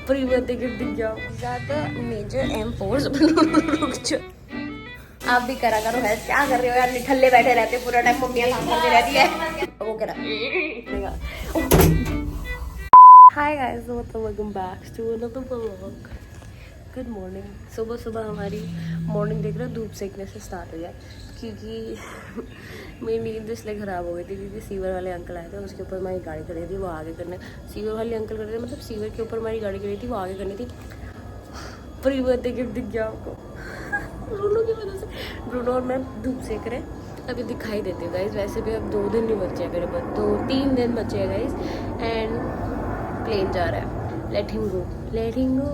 Pre birthday gift दिख गया ज़्यादा मेजर M4 रुक जाओ। आप भी करा करो हेल्प। क्या कर रहे हो यार, निठल्ले बैठे रहते पूरा टाइम, मम्मियाँ काम करती रहती है। वो करा। Hi guys, welcome back to another vlog. Good morning. सुबह सुबह हमारी मॉर्निंग देख रहे हो धूप सेकने से स्टार्ट हो जाए, क्योंकि मेरी नींद इसलिए ख़राब हो गई थी क्योंकि सीवर वाले अंकल आए थे, उसके ऊपर हमारी गाड़ी खड़ी थी, वो आगे करने। सीवर वाले अंकल कर रहे थे, मतलब सीवर के ऊपर हमारी गाड़ी खड़ी थी, वो आगे करनी थी। प्री बर्थडे गिफ्ट दिख गया आपको ब्रूनो की वजह से। ब्रूनो और मैं धूप सेक रहे हैं, अभी दिखाई देते हो गाइज। वैसे भी अब 2 दिन नहीं बचे हैं मेरे पास, 2-3 दिन बचे हैं गाइज। एंड प्लेन जा रहा है, let him go, let him go,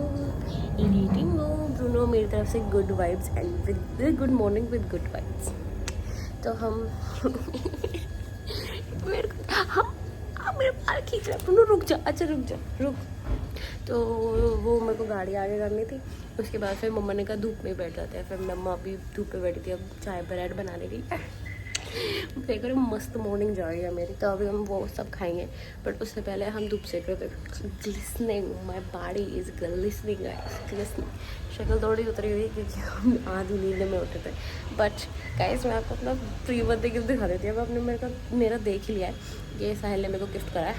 let him go. Bruno मेरी तरफ से good vibes and with good morning with good vibes. तो हम मेरे को मेरे बाल खींच रहा है। ब्रूनो रुक जा, अच्छा रुक जा, रुक। तो वो मेरे को गाड़ी आगे करनी थी। उसके बाद फिर मम्मा ने कहा धूप में बैठ जाते हैं, फिर मम्मा भी धूप पे बैठी थी, अब चाय ब्रेड बना रही थी। देख रहे मस्त मॉर्निंग जा रही है मेरी, तो अभी हम वो सब खाएंगे, बट उससे पहले हम धूप सेक रहे थे। Glistening, my body is glistening glistening. शक्ल थोड़ी उतरी हुई क्योंकि हम आधी नींद में उठे थे। बट गाइस, मैं आपको अपना प्री बर्थडे गिफ्ट दिखा देती हूँ। अब आपने मेरा देख ही लिया है, ये साहिल ने मेरे को गिफ्ट करा है।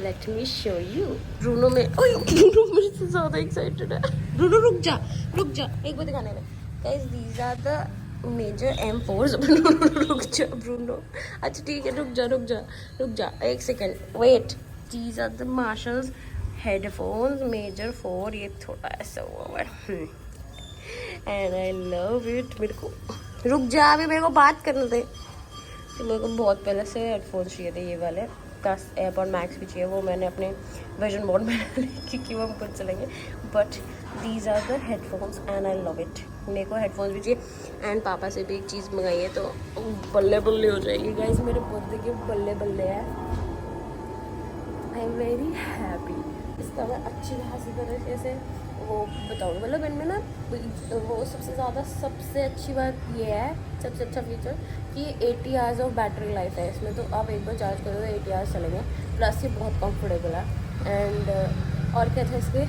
Let me show you. Bruno मेरे से ज़्यादा एक्साइटेड है। ब्रूनो रुक जा, एक बार दिखाने में। Guys, these are the major M4। रुक जा ब्रूनो। अच्छा ठीक है, रुक जा एक second, wait. These are the Marshalls headphones major 4। ये थोड़ा ऐसा हुआ है एंड आई लव इट। मेरे को रुक जा, अभी मेरे को बात करने दे। तो मेरे को बहुत पहले से हेडफोन्स चाहिए थे, ये वाले प्लस एयरपॉड मैक्स भी चाहिए। वो मैंने अपने विजन बोर्ड में डाले क्योंकि वो हम खुद चलेंगे। But these are the headphones and I love it. मेरे को हेडफोन्स भी चाहिए एंड पापा से भी एक चीज़ मंगाई है, तो बल्ले बल्ले हो जाएगी गाइस। मेरे बर्थडे के बल्ले बल्ले है। I am very happy. इसका मैं अच्छी खासी तरीके से वो बताऊँ, मतलब इनमें ना वो सबसे अच्छी बात ये है, सबसे अच्छा फीचर कि 80 आवर्स ऑफ बैटरी लाइफ है इसमें। तो आप एक बार चार्ज करोगे 80 आवर्स चलेंगे। प्लस ये बहुत कंफर्टेबल है। एंड और क्या था इसके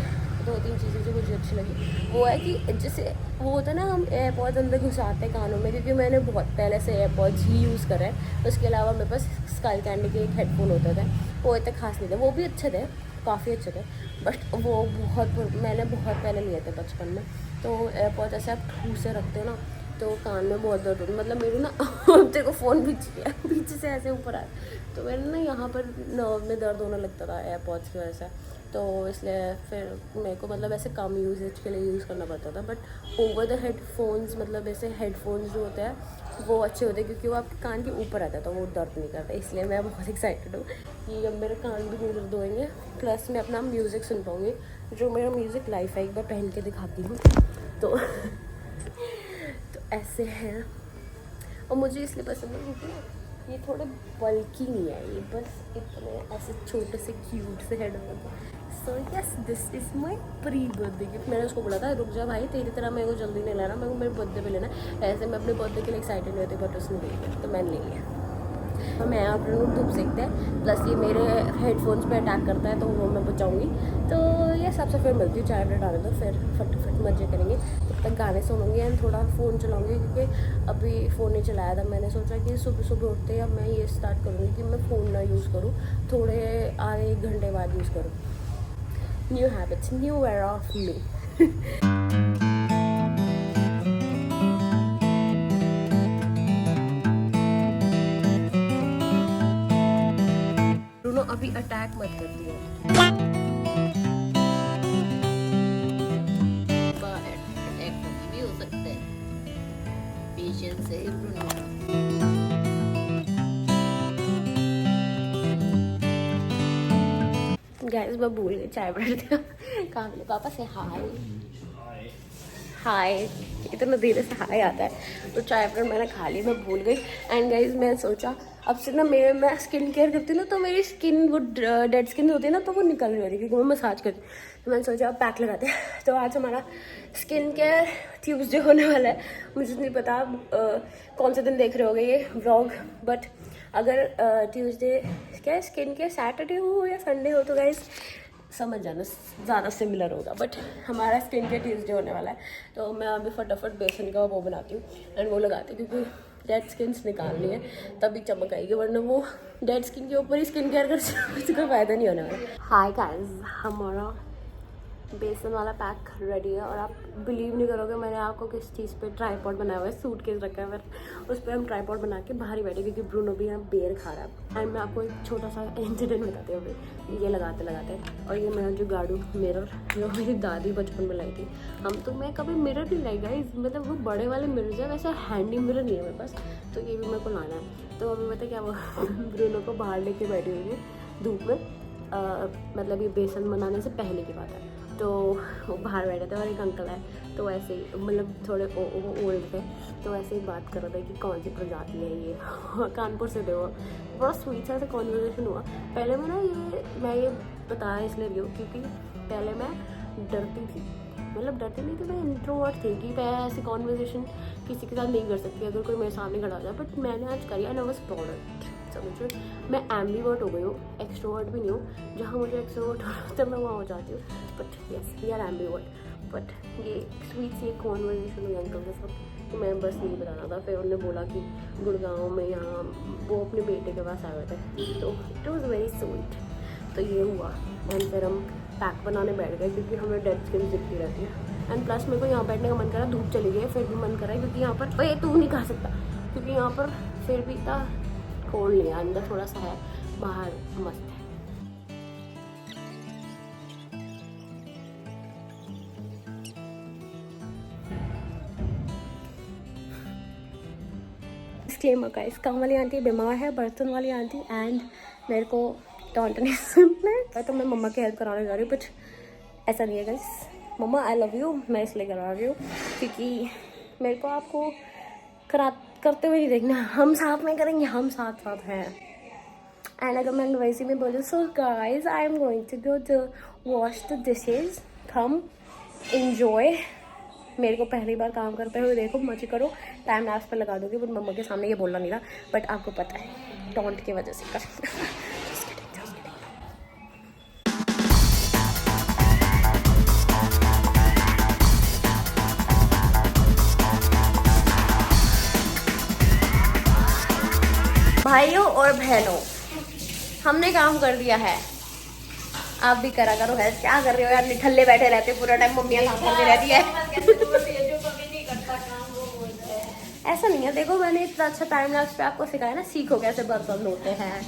2-3 चीज़ें जो मुझे अच्छी लगी, वो है कि जैसे वो होता है ना, हम एयरपॉड्स अंदर घुसाते हैं कानों में, क्योंकि मैंने बहुत पहले से एयरपॉड्स ही यूज़ करे हैं। उसके अलावा मेरे पास स्काई कैंडी के एक हेडफोन होते थे, वो इतने खास नहीं थे, वो भी अच्छे थे, काफ़ी अच्छे थे। बट वो मैंने बहुत पहले लिए थे बचपन में। तो एयरपॉड ऐसे आप ठूस से रखते हो ना, तो कान में बहुत दर्द होती है। मतलब मेरी ना हफ्ते को फ़ोन पीछे से ऐसे ऊपर आया, तो मेरे ना यहाँ पर नर्व में दर्द होने लगता था एयरपॉड्स की वजह से। तो इसलिए फिर मेरे को मतलब ऐसे कम यूजेज के लिए यूज़ करना पड़ता था। बट ओवर द हेडफोन्स, मतलब ऐसे हेडफोन्स जो होते हैं वो अच्छे होते हैं, क्योंकि वो आपके कान के ऊपर आता है, तो वो दर्द नहीं करता। इसलिए मैं बहुत एक्साइटेड हूँ कि अब मेरे कान भी नहीं दर्द होएंगे, प्लस मैं अपना म्यूज़िक सुन पाऊँगी। जो मेरा म्यूज़िक लाइफ है, एक बार पहन के दिखाती हूँ। तो ऐसे हैं। और मुझे इसलिए पसंद है क्योंकि ये थोड़े बल्कि नहीं है, ये बस इतने ऐसे छोटे से क्यूट से headphone. So yes, this is my pre birthday gift. मैंने उसको बोला था रुक जा भाई, तेरी तरह मेरे को जल्दी नहीं लेना, मेरे को मेरे बर्थडे पे लेना। ऐसे मैं अपने बर्थडे के लिए एक्साइटेड नहीं होती, बट उसने ले लिया, तो मैंने ले लिया। मैं आप लोग धूप सेकते हैं, प्लस ये मेरे हेडफोन्स पे अटैक करता है, तो वो मैं बचाऊँगी। तो ये सबसे फिर मिलती हूँ, चाय ब्रेड आने दो, फिर फटाफट मज़े करेंगे। तब तक गाने सुनूंगी एंड थोड़ा फ़ोन चलाऊँगी, क्योंकि अभी फ़ोन नहीं चलाया था। मैंने सोचा कि सुबह सुबह उठते ही अब मैं ये स्टार्ट करूँगी कि मैं फ़ोन ना यूज़ करूँ, थोड़े आधे 1 घंटे बाद यूज़ करूँ। New habits, new era of me. Bruno अभी अटैक मत कर दियो। अटैक कभी भी हो सकता है, पेशेंस है ब्रूनो। गाइस, मैं भूल गई चाय ब्रेड कहाँ मिले। पापा से हाय हाय, इतना धीरे से हाय आता है। तो चाय ब्रेड मैंने खा ली, मैं भूल गई। एंड गाइस, मैं सोचा अब से ना मैं स्किन केयर करती हूँ ना, तो मेरी स्किन वो डेड स्किन होती है ना, तो वो निकल रही होती है, क्योंकि मैं मसाज करती हूँ। तो मैंने सोचा अब पैक लगाते हैं। तो आज हमारा स्किन केयर ट्यूसडे होने वाला है। मुझे नहीं पता कौन से दिन देख रहे होगे ये व्लॉग, बट अगर ट्यूसडे क्या स्किन केयर सैटरडे हो या संडे हो, तो गाइस समझ जाना ज़्यादा सिमिलर होगा। बट हमारा स्किन केयर ट्यूजडे होने वाला है, तो मैं अभी फटाफट बेसन का वो बनाती हूँ एंड वो लगाती हूँ, क्योंकि डेड स्किन्स निकालनी है तभी चमक आएगी, वरना वो डेड स्किन के ऊपर ही स्किन केयर कर कुछ कोई फायदा नहीं होने वाला। हाय गाइस, हमारा बेसन वाला पैक रेडी है और आप बिलीव नहीं करोगे मैंने आपको किस चीज़ पे ट्राईपॉड बनाया हुआ है, सूटकेस रखा है, पर उस पर हम ट्राईपॉड बना के बाहर ही बैठे, क्योंकि ब्रूनो भी यहाँ बेर खा रहा है। एंड मैं आपको एक छोटा सा इंसिडेंट बताती हूँ अभी ये लगाते लगाते। और ये मेरा जो गाड़ू मिरर जो मेरी दादी बचपन में लाई थी, मैं कभी मिरर नहीं लाई गाइस, मतलब वो बड़े वाले मिरर है, वैसे हैंडी मिरर नहीं है मेरे पास, तो ये भी मेरे को लाना है। तो अभी पता क्या वो ब्रूनो को बाहर लेके बैठी हुई है धूप में, मतलब ये बेसन बनाने से पहले की बात है। तो वो बाहर बैठे थे और एक अंकल आए, तो ऐसे ही मतलब थोड़े ओल्ड थे, तो ऐसे ही बात कर रहे थे कि कौन सी प्रजाति है ये कानपुर से थे वो। बड़ा स्वीट सा ऐसा कॉन्वर्जेशन हुआ। पहले मैं ये बता इसलिए रही हूँ क्योंकि पहले मैं डरती थी, मतलब डरती नहीं थी, मैं इंट्रोवर्ट थी कि मैं ऐसी कॉन्वर्जेशन किसी के साथ नहीं कर सकती अगर कोई मेरे सामने खड़ा हो जाए। बट मैंने आज करी एंड आई वाज प्राउड, समझो मैं एम्बीवर्ट हो गई हूँ, एक्सट्रोवर्ट भी नहीं हूँ। जहाँ मुझे एक्सट्रोवर्ट हो रहा है मैं वहाँ हो जाती हूँ, but yes we are ambivert. But ये स्वीट सी एक कॉन्वर्जेशन हुई अंकल के साथ, तो मैं बस यही बताना था। फिर उन्होंने बोला कि गुड़गांव में यहाँ वो अपने बेटे के पास आए हुए थे, तो इट वॉज़ वेरी स्वीट। तो ये हुआ एंड फिर हम पैक बनाने बैठ गए, क्योंकि हमें डेड स्किन दिखती रहती है। एंड प्लस मेरे को यहाँ बैठने का मन करा, धूप चली गई फिर भी मन करा, क्योंकि यहाँ पर ये तू नहीं खा सकता, क्योंकि यहाँ पर फिर भी इतना कोल्ड नहीं है, अंदर थोड़ा सा है, बाहर मस्त है। डिस्क्लेमर गाइस, काम वाली आंटी बीमार है, बर्तन वाली आंटी, एंड मेरे को टॉन्ट नहीं सुनना है, तो मैं मम्मा की हेल्प कराने जा रही हूँ। बट ऐसा नहीं है गाइस, मम्मा आई लव यू, मैं इसलिए करा रही हूँ क्योंकि मेरे को आपको करते हुए नहीं देखना, हम साथ में करेंगे, हम साथ साथ हैं। एंड अगर मैं वैसे में बोलूँ, so guys I am going to go to wash the dishes, come enjoy. मेरे को पहली बार काम करते हुए देखो, मजे करो, टाइम लैप्स पे लगा दोगे। बट मम्मा के सामने ये बोलना नहीं था, बट आपको पता है टॉन्ट की वजह से कर भाइयों और बहनों, हमने काम कर दिया है, आप भी करा करो हेल्प। क्या कर रहे हो यार, निठल्ले बैठे रहते पूरा टाइम, मम्मियाँ काम करती रहती है। ऐसा नहीं है, देखो मैंने इतना अच्छा टाइम लैप्स पे आपको सिखाया ना, सीखो कैसे बर्तन धोते हैं,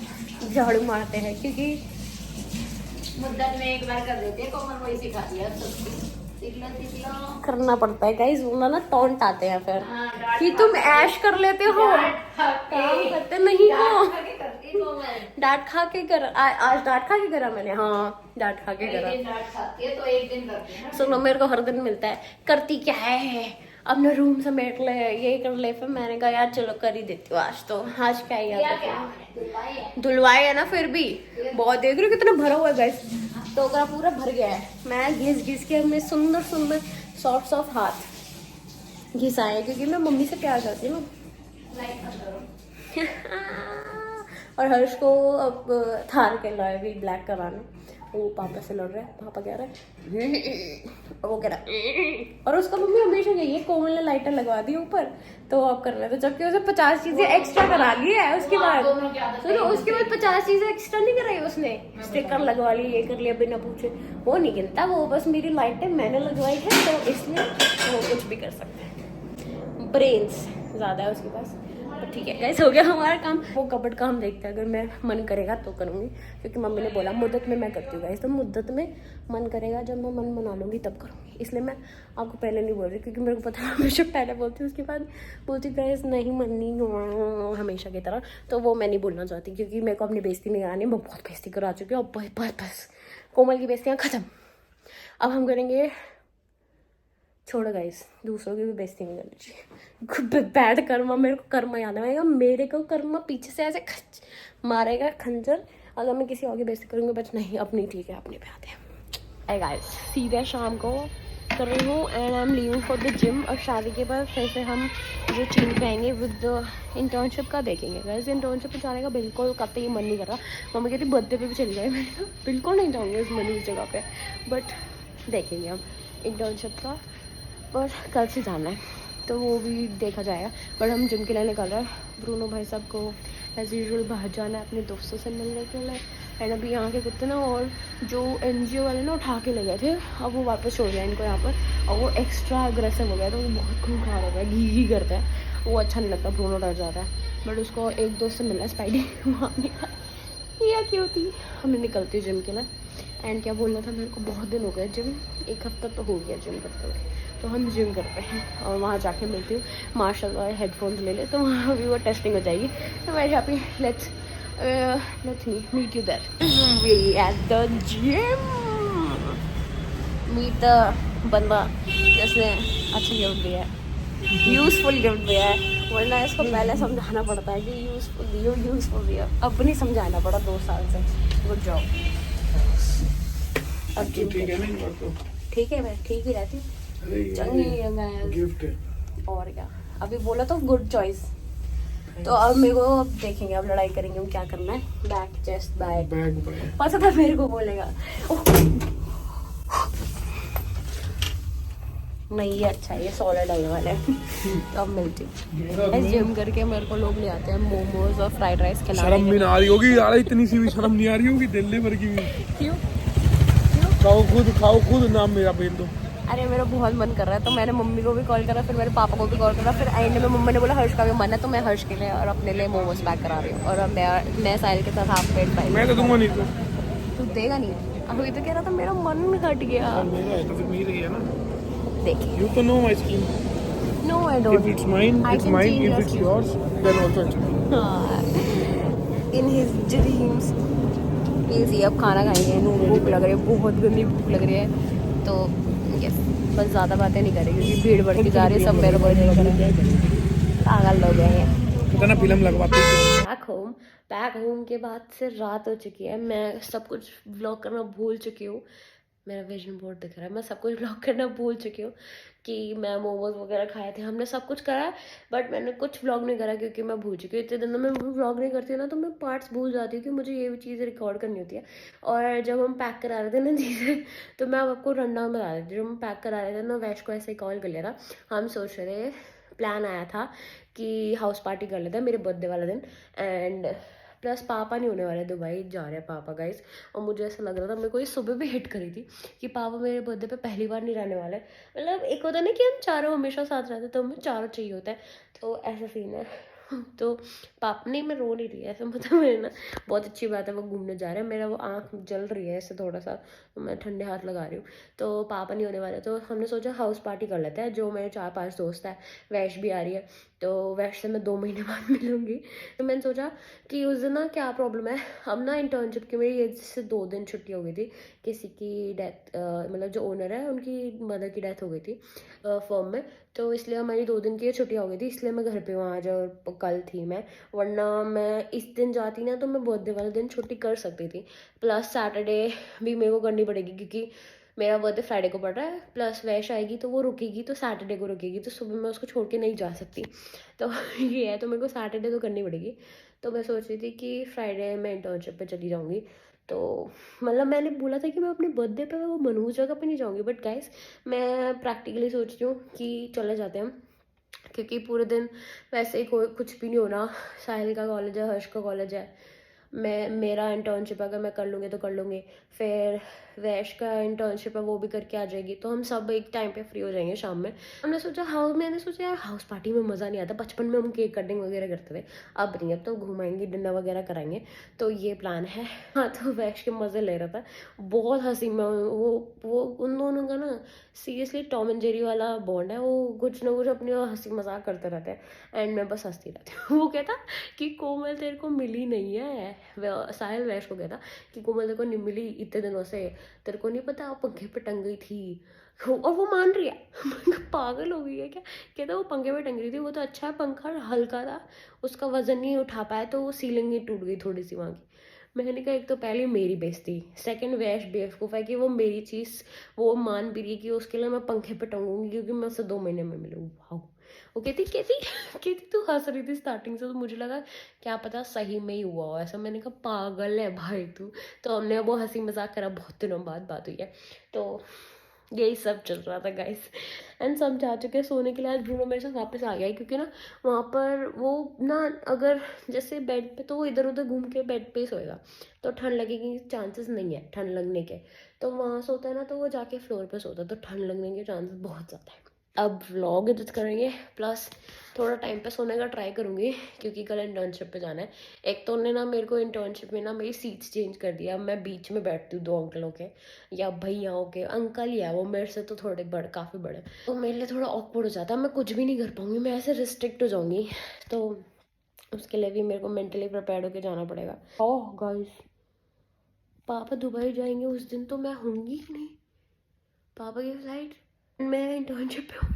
झाड़ू मारते हैं, क्योंकि मुद्दत में एक बार कर देते हैं, कोमल वही सिखा दिया, करना पड़ता है गाइस, वो ना टॉन्ट आते हैं फिर कि तुम ऐश कर लेते हो, काम करते नहीं हो। डांट खा के कर, आज डांट खा के करा मैंने, हाँ डांट खा के करा। तो एक दिन सुनो, मेरे को हर दिन मिलता है, करती क्या है, अपना रूम समेट ले, ये कर ले। फिर मैंने कहा यार चलो कर ही देती हूँ आज, तो आज क्या ही धुलवाए है ना, फिर भी बहुत देख रही हूँ कितना भरा हुआ है गाइस, टोकरा पूरा भर गया है। मैं घिस घिस के अपने सुंदर सुंदर सॉफ्ट हाथ घिसाए, क्योंकि मैं मम्मी से प्यार करती हूँ। और हर्ष को अब थार के लाए भी ब्लैक कराने, वो पापा से लड़ रहा है, पापा कह रहा है और वो कह रहा है, और उसका मम्मी हमेशा यही है, कोमल ने लाइटर लगवा दी ऊपर तो आप कर रहे थे, जबकि उसे 50 चीजें एक्स्ट्रा करा ली है। उसके बाद सुनो, उसके बाद 50 चीजें एक्स्ट्रा नहीं कराई उसने, स्टिकर लगवा ली, ये कर लिया बिना पूछे, वो नहीं गिनता, वो बस मेरी लाइटें मैंने लगवाई है, तो इसलिए वो कुछ भी कर सकता है, ब्रेन्स ज्यादा है उसके पास। तो ठीक है गाइस, हो गया हमारा काम। वो कबर्ड का हम देखते हैं, अगर मैं मन करेगा तो करूँगी, क्योंकि मम्मी ने बोला मुद्दत में मैं करती हूँ गाइस, तो मुद्दत में मन करेगा, जब मैं मन बना लूँगी तब करूँगी, इसलिए मैं आपको पहले नहीं बोल रही, क्योंकि मेरे को पता है हमेशा पहले बोलती हूँ, उसके बाद बोलती गाइस नहीं मन नहीं हुआ हमेशा की तरह, तो वो मैं नहीं बोलना चाहती, क्योंकि मेरे को अपनी बेइज्जती नहीं करानी, मैं बहुत बेइज्जती करा चुकी हूँ, बस कोमल की बेइज्जतियाँ खत्म, अब हम करेंगे। छोड़ो गाइस, दूसरों की भी बेइज्जती नहीं करनी चाहिए। बैड कर्मा, मेरे को कर्मा याद आएगा, मेरे को कर्मा पीछे से ऐसे खच मारेगा खंजर अगर मैं किसी और की बेइज्जती करूँगी, बट नहीं, अपनी ठीक है, अपने पे आते हैं। गाइस सीधे शाम को कर रही हूँ and I am leaving for the gym. और शादी के बाद फिर से हम जो चीन पे आएंगे विद इंटर्नशिप का देखेंगे। वैसे इंटर्नशिप पे जाने का बिल्कुल कतई मन नहीं कर रहा। मम्मी कहती बर्थडे पे भी चली जाए, मैंने कहा बिल्कुल नहीं जाऊँगी उस मनी जगह पे, बट देखेंगे हम इंटर्नशिप का। पर कल से जाना है तो वो भी देखा जाएगा। बट हम जिम के लिए निकल रहे हैं। ब्रूनो भाई साहब को एज यूजुअल बाहर जाना है अपने दोस्तों से मिलने के लिए। एंड अभी यहाँ के कुत्ते ना, और जो NGO वाले ना उठा के ले गए थे, अब वो वापस छोड़ गया इनको यहाँ पर। और वो एक्स्ट्रा अग्रेसिव हो गया, तो वो बहुत खून खा रहा है, घी करता है, वो अच्छा नहीं लगता। ब्रूनो डर जाता है। बट उसको एक दोस्त से मिला स्पाइडी, वहाँ या क्यों थी। हमें निकलती जिम के लिए। एंड क्या बोलना था मेरे को, बहुत दिन हो गए जिम, 1 हफ्ता तो हो गया जिम करते हुए। तो हम जिम करते हैं और वहाँ जाके मिलती हूँ। मार्शल और हेडफोन्स ले ले तो वहाँ भी वो टेस्टिंग हो जाएगी। तो मैं यहाँ पे let's meet you there. We at the gym meet the बंदा जिसने अच्छा गिफ्ट दिया है, यूजफुल गिफ्ट दिया है। वरना इसको पहले समझाना पड़ता है कि यूजफुल दिया, अब नहीं समझाना पड़ा 2 साल से। Good job. अब जिम ठीक है, मैं ठीक ही रहती हूँ। चंगी है मैं, गिफ्ट है और क्या। अभी बोला तो गुड चॉइस। तो अब मेरे को अब देखेंगे, अब लड़ाई करेंगे हम क्या करना है। बैक चेस्ट बैक पता था मेरे को बोलेगा। नहीं ये अच्छा है, ये सॉलिड आने वाला है। तो अब मिलती हूँ जिम करके। मेरे को लोग ले आते हैं मोमोज और फ्राइड राइस खिलाने। शर्म भी ना आ रही होगी यार, इतनी सी भी शर्म नहीं आ रही होगी दिल्ली भर की। क्यों? खाओ खुद नाम मेरा बेल दो। अरे मेरा बहुत मन कर रहा है, तो मैंने मम्मी को भी कॉल करा, फिर मेरे पापा को भी कॉल करा। फिर एंड में मम्मी ने बोला हर्ष का भी मन है, तो मैं हर्ष के लिए और अपने लिए मोमोज पैक करा रही हूँ। और अब मैं साहिल के साथ हाफ प्लेट पाई। मैं तो दूंगा नहीं। तू देगा नहीं? अभी तो कह रहा था मेरा मन घट गया। मेरा है तो फिर मेरा ही है ना। देखिए, यू तो know my skin. No I don't. If it's mine it's mine, if it's yours then also it's mine. In his dreams. Please अब खाना खाएंगे, भूख लग रही है, बहुत गंदी भूख लग रही है। तो यस, बस ज़्यादा बातें नहीं करेंगे क्योंकि भीड़ बढ़ती जा रही है। सब मेरे को पागल लोग हैं। कितना फिल्म लगवाते हैं। बैक होम के बाद से रात हो चुकी है। मैं सब कुछ व्लॉग करना भूल चुकी हूँ। मेरा विजन बोर्ड दिख रहा है। मैं सब कुछ व्लॉग करना भूल चुकी हूँ कि मैं मोमोज वगैरह खाए थे, हमने सब कुछ करा है। बट मैंने कुछ व्लॉग नहीं करा क्योंकि मैं भूल चुकी हूँ। इतने दिन में व्लॉग नहीं करती हूँ ना, तो मैं पार्ट्स भूल जाती हूँ कि मुझे ये भी चीज़ रिकॉर्ड करनी होती है। और जब हम पैक करा रहे थे ना चीज़ें, तो मैं आपको रन डाउन बता रही थी। जब हम पैक करा रहे थे ना, वैश को ऐसे ही कॉल कर लिया था। हम सोच रहे थे, प्लान आया था कि हाउस पार्टी कर लेते हैं मेरे बर्थडे वाला दिन। एंड प्लस पापा नहीं होने वाले, दुबई जा रहे हैं पापा गाइस। और मुझे ऐसा लग रहा था, मेरे को ये सुबह भी हिट करी थी कि पापा मेरे बर्थडे पे पहली बार नहीं रहने वाले। मतलब एक होता है ना कि हम चारों हमेशा साथ रहते, तो हमें चारों चाहिए होता है, तो ऐसा सीन है। तो पापा नहीं, मैं रो नहीं रही है ऐसा, मतलब मेरे ना बहुत अच्छी बात है वो घूमने जा रहे हैं। मेरा वो आँख जल रही है ऐसे थोड़ा सा, तो मैं ठंडे हाथ लगा रही हूँ। तो पापा नहीं होने वाले, तो हमने सोचा हाउस पार्टी कर लेते हैं। जो मेरे 4-5 दोस्त है, वैश भी आ रही है, तो वैश से मैं 2 महीने बाद मिलूँगी। तो मैंने सोचा कि उस दिन ना क्या प्रॉब्लम है, अब ना इंटर्नशिप की मेरी एज से 2 दिन छुट्टी हो गई थी। किसी की डेथ, मतलब जो ओनर है उनकी मदर की डेथ हो गई थी फर्म में, तो इसलिए हमारी 2 दिन की छुट्टियाँ हो गई थी। इसलिए मैं घर पे हूँ आज, और कल थी मैं, वरना मैं इस दिन जाती ना तो मैं बर्थडे वाले दिन छुट्टी कर सकती थी। प्लस सैटरडे भी मेरे को करनी पड़ेगी क्योंकि मेरा बर्थडे फ्राइडे को पड़ रहा है। प्लस वैश आएगी तो वो रुकेगी, तो सैटरडे को रुकेगी, तो सुबह मैं उसको छोड़ के नहीं जा सकती। तो ये है, तो मेरे को सैटरडे तो करनी पड़ेगी। तो मैं सोच रही थी कि फ्राइडे मैं इंटर्नशिप पे चली जाऊँगी। तो मतलब मैंने बोला था कि मैं अपने बर्थडे पे वो मनूज जगह पे नहीं जाऊँगी, बट गाइस मैं प्रैक्टिकली सोच रही हूँ कि चले जाते हैं हम, क्योंकि पूरे दिन वैसे ही कोई कुछ भी नहीं होना। साहिल का कॉलेज है, हर्ष का कॉलेज है, मेरा इंटर्नशिप अगर मैं कर लूँगी तो कर लूँगी, फिर वैश का इंटर्नशिप है वो भी करके आ जाएगी, तो हम सब एक टाइम पे फ्री हो जाएंगे शाम में। मैंने सोचा यार हाउस पार्टी में मज़ा नहीं आता। बचपन में हम केक कटिंग वगैरह करते थे, अब नहीं, अब तो घुमाएंगे, डिनर वगैरह कराएंगे। तो ये प्लान है। हाँ, तो वैश के मज़े ले रहा था, बहुत हंसी में वो उन दोनों का ना सीरियसली टॉम एंड जेरी वाला बॉन्ड है। वो कुछ ना कुछ अपने हंसी मजाक करते रहते हैं, एंड मैं बस हंसती रहती हूँ। वो कहता कि कोमल तेरे को मिली नहीं है, साहिल वैश को कहता कि कोमल तेरे को नहीं मिली इतने दिनों से, तेरे को नहीं पता वो पंखे पे टंग गई थी। और वो मान रही है। पागल हो गई है क्या? कहता वो पंखे पे टंग रही थी, वो तो अच्छा है पंखा हल्का था, उसका वजन नहीं उठा पाया तो वो सीलिंग ही टूट गई थोड़ी सी वहाँ की। मैंने कहा एक तो पहले मेरी बेइज्जती, सेकंड वैश बेवकूफ़ है कि वो मेरी चीज़ वो मान भी रही है कि उसके लिए मैं पंखे पे टंगूंगी क्योंकि मैं उससे 2 महीने में मिलूँ। वाह। वो कहती कहती कहती तू हंस रही थी स्टार्टिंग से, तो मुझे लगा क्या पता सही में ही हुआ हो ऐसा। मैंने कहा पागल है भाई तू। तो हमने वो हंसी मजाक करा, बहुत दिनों बाद बात हुई है। तो यही सब चल रहा था गाइस। एंड सब जा चुके हैं सोने के लिए। आज ब्रूनो मेरे साथ वापस आ गया है क्योंकि ना वहाँ पर वो ना अगर जैसे बेड पे तो वो इधर उधर घूम के बेड पे ही सोएगा, तो ठंड लगेगी चांसेस नहीं है ठंड लगने के। तो वहाँ सोता है ना तो वो जाके फ्लोर पे सोता है, तो ठंड लगने के चांसेस बहुत ज़्यादा है। अब व्लॉग एडिट करेंगे प्लस थोड़ा टाइम पे सोने का ट्राई करूँगी क्योंकि कल इंटर्नशिप पे जाना है। एक तो उन्होंने ना मेरे को इंटर्नशिप में ना मेरी सीट्स चेंज कर दिया। अब मैं बीच में बैठती हूँ 2 अंकलों के या भैयाओं के। अंकल ही है वो, मेरे से तो थोड़े बड़े, काफ़ी बड़े, तो मेरे लिए थोड़ा ऑकवर्ड हो जाता है। मैं कुछ भी नहीं कर पाऊँगी, मैं ऐसे रिस्ट्रिक्ट हो जाऊँगी। तो उसके लिए भी मेरे को मेंटली प्रिपेयर्ड होकर जाना पड़ेगा। ओह गाइस, पापा दुबई जाएंगे उस दिन तो मैं होंगी ही नहीं। पापा की फ्लाइट, मैं इंटर्नशिप पे हूँ,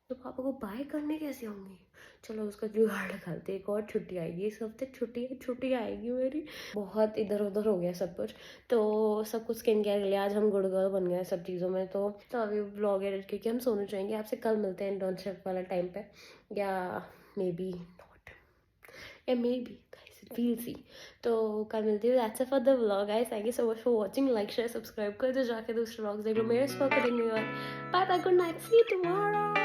तो पापा को बाय करने कैसे आऊँगी। चलो उसका जुगाड़ लगाते, एक और छुट्टी आएगी। इस हफ्ते छुट्टी आएगी मेरी। बहुत इधर उधर हो गया सब कुछ, तो सब कुछ स्किन केयर के लिए आज हम गुड़ गर्ल बन गए सब चीज़ों में। तो अभी व्लॉग एडिट करके हम सोने जाएंगे। आपसे कल मिलते हैं इंटर्नशिप वाला टाइम पे, या मे बी नॉट, या मे बी फील सी। तो कल मिलती हूँ। That's it for the vlog guys. Thank you so much for watching. Like share subscribe कर दो, जाके दूसरे व्लॉग्स देख लो। मेरे स्पॉक देख लो। Bye bye, good night, see you tomorrow.